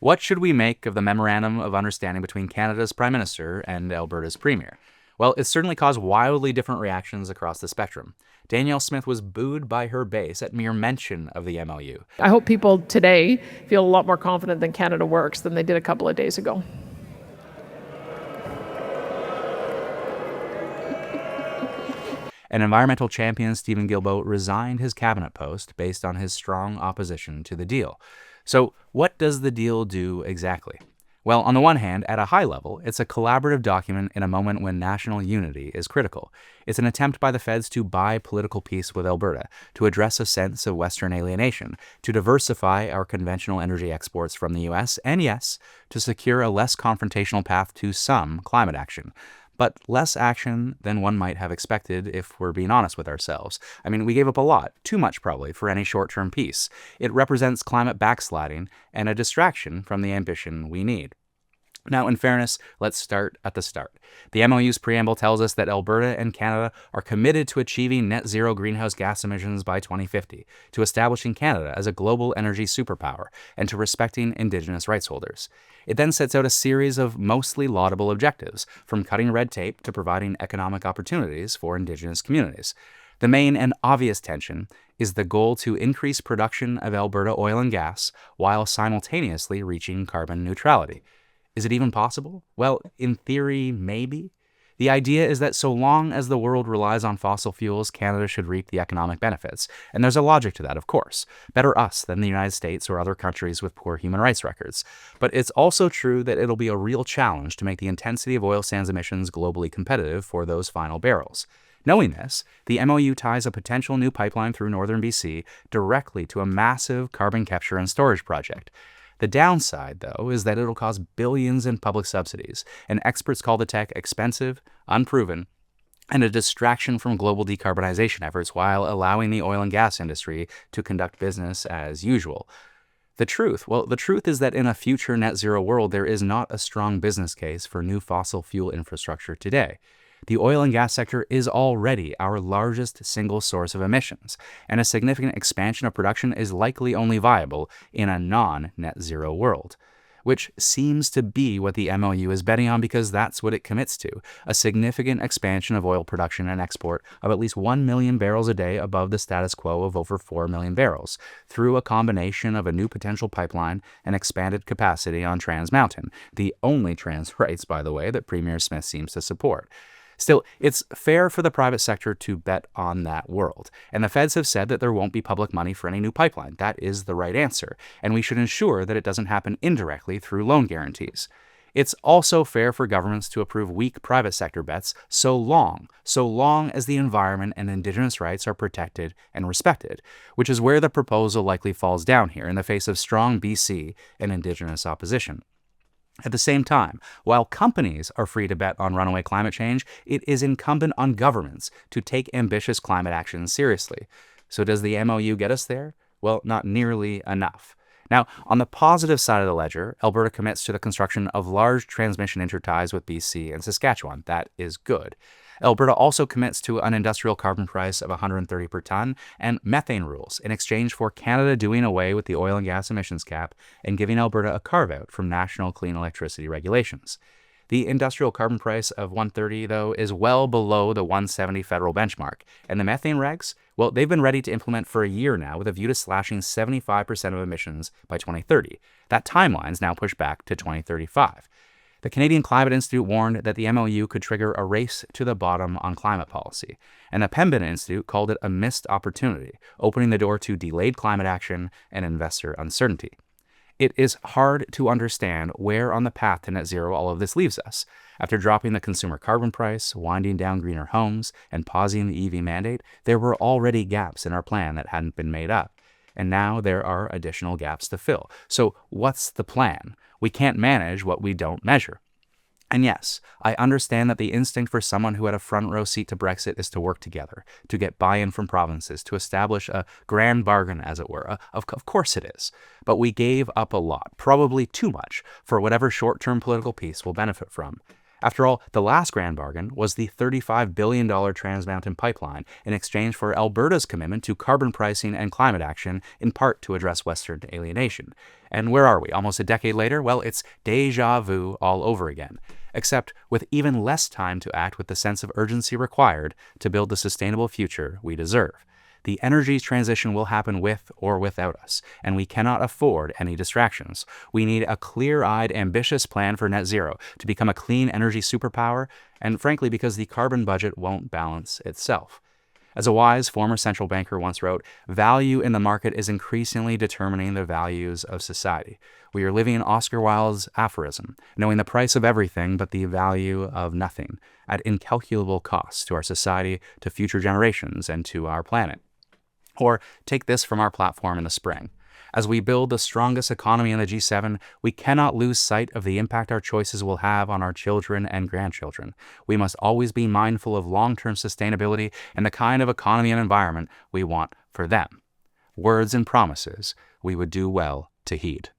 What should we make of the Memorandum of Understanding between Canada's Prime Minister and Alberta's Premier? Well, it certainly caused wildly different reactions across the spectrum. Danielle Smith was booed by her base at mere mention of the MOU. I hope people today feel a lot more confident than Canada Works than they did a couple of days ago. An environmental champion, Stephen Guilbeault, resigned his cabinet post based on his strong opposition to the deal. So, what does the deal do exactly? Well, on the one hand, at a high level, it's a collaborative document in a moment when national unity is critical. It's an attempt by the feds to buy political peace with Alberta, to address a sense of Western alienation, to diversify our conventional energy exports from the U.S., and yes, to secure a less confrontational path to some climate action. But less action than one might have expected if we're being honest with ourselves. I mean, we gave up a lot, too much probably, for any short-term peace. It represents climate backsliding and a distraction from the ambition we need. Now, in fairness, let's start at the start. The MOU's preamble tells us that Alberta and Canada are committed to achieving net zero greenhouse gas emissions by 2050, to establishing Canada as a global energy superpower, and to respecting Indigenous rights holders. It then sets out a series of mostly laudable objectives, from cutting red tape to providing economic opportunities for Indigenous communities. The main and obvious tension is the goal to increase production of Alberta oil and gas while simultaneously reaching carbon neutrality. Is it even possible? Well, in theory, maybe. The idea is that so long as the world relies on fossil fuels, Canada should reap the economic benefits. And there's a logic to that, of course. Better us than the United States or other countries with poor human rights records. But it's also true that it'll be a real challenge to make the intensity of oil sands emissions globally competitive for those final barrels. Knowing this, the MOU ties a potential new pipeline through northern BC directly to a massive carbon capture and storage project. The downside, though, is that it'll cost billions in public subsidies, and experts call the tech expensive, unproven, and a distraction from global decarbonization efforts while allowing the oil and gas industry to conduct business as usual. The truth is that in a future net zero world, there is not a strong business case for new fossil fuel infrastructure today. The oil and gas sector is already our largest single source of emissions, and a significant expansion of production is likely only viable in a non-net zero world, which seems to be what the MOU is betting on because that's what it commits to, a significant expansion of oil production and export of at least 1 million barrels a day above the status quo of over 4 million barrels, through a combination of a new potential pipeline and expanded capacity on Trans Mountain, the only trans rights, by the way, that Premier Smith seems to support. Still, it's fair for the private sector to bet on that world, and the feds have said that there won't be public money for any new pipeline. That is the right answer, and we should ensure that it doesn't happen indirectly through loan guarantees. It's also fair for governments to approve weak private sector bets so long as the environment and Indigenous rights are protected and respected, which is where the proposal likely falls down here in the face of strong BC and Indigenous opposition. At the same time, while companies are free to bet on runaway climate change, it is incumbent on governments to take ambitious climate action seriously. So does the MOU get us there? Well, not nearly enough. Now, on the positive side of the ledger, Alberta commits to the construction of large transmission interties with BC and Saskatchewan. That is good. Alberta also commits to an industrial carbon price of $130 per ton and methane rules in exchange for Canada doing away with the oil and gas emissions cap and giving Alberta a carve-out from national clean electricity regulations. The industrial carbon price of $130, though, is well below the $170 federal benchmark. And the methane regs? Well, they've been ready to implement for a year now with a view to slashing 75% of emissions by 2030. That timeline's now pushed back to 2035. The Canadian Climate Institute warned that the MOU could trigger a race to the bottom on climate policy, and the Pembina Institute called it a missed opportunity, opening the door to delayed climate action and investor uncertainty. It is hard to understand where on the path to net zero all of this leaves us. After dropping the consumer carbon price, winding down greener homes, and pausing the EV mandate, there were already gaps in our plan that hadn't been made up. And now there are additional gaps to fill. So what's the plan? We can't manage what we don't measure. And yes, I understand that the instinct for someone who had a front row seat to Brexit is to work together, to get buy-in from provinces, to establish a grand bargain, as it were. Of course it is. But we gave up a lot, probably too much, for whatever short-term political peace we'll benefit from. After all, the last grand bargain was the $35 billion Trans Mountain Pipeline in exchange for Alberta's commitment to carbon pricing and climate action, in part to address Western alienation. And where are we? Almost a decade later? Well, it's deja vu all over again, except with even less time to act with the sense of urgency required to build the sustainable future we deserve. The energy transition will happen with or without us, and we cannot afford any distractions. We need a clear-eyed, ambitious plan for net zero to become a clean energy superpower, and frankly, because the carbon budget won't balance itself. As a wise former central banker once wrote, value in the market is increasingly determining the values of society. We are living in Oscar Wilde's aphorism, knowing the price of everything but the value of nothing, at incalculable cost to our society, to future generations, and to our planet. Or take this from our platform in the spring. As we build the strongest economy in the G7, we cannot lose sight of the impact our choices will have on our children and grandchildren. We must always be mindful of long-term sustainability and the kind of economy and environment we want for them. Words and promises we would do well to heed.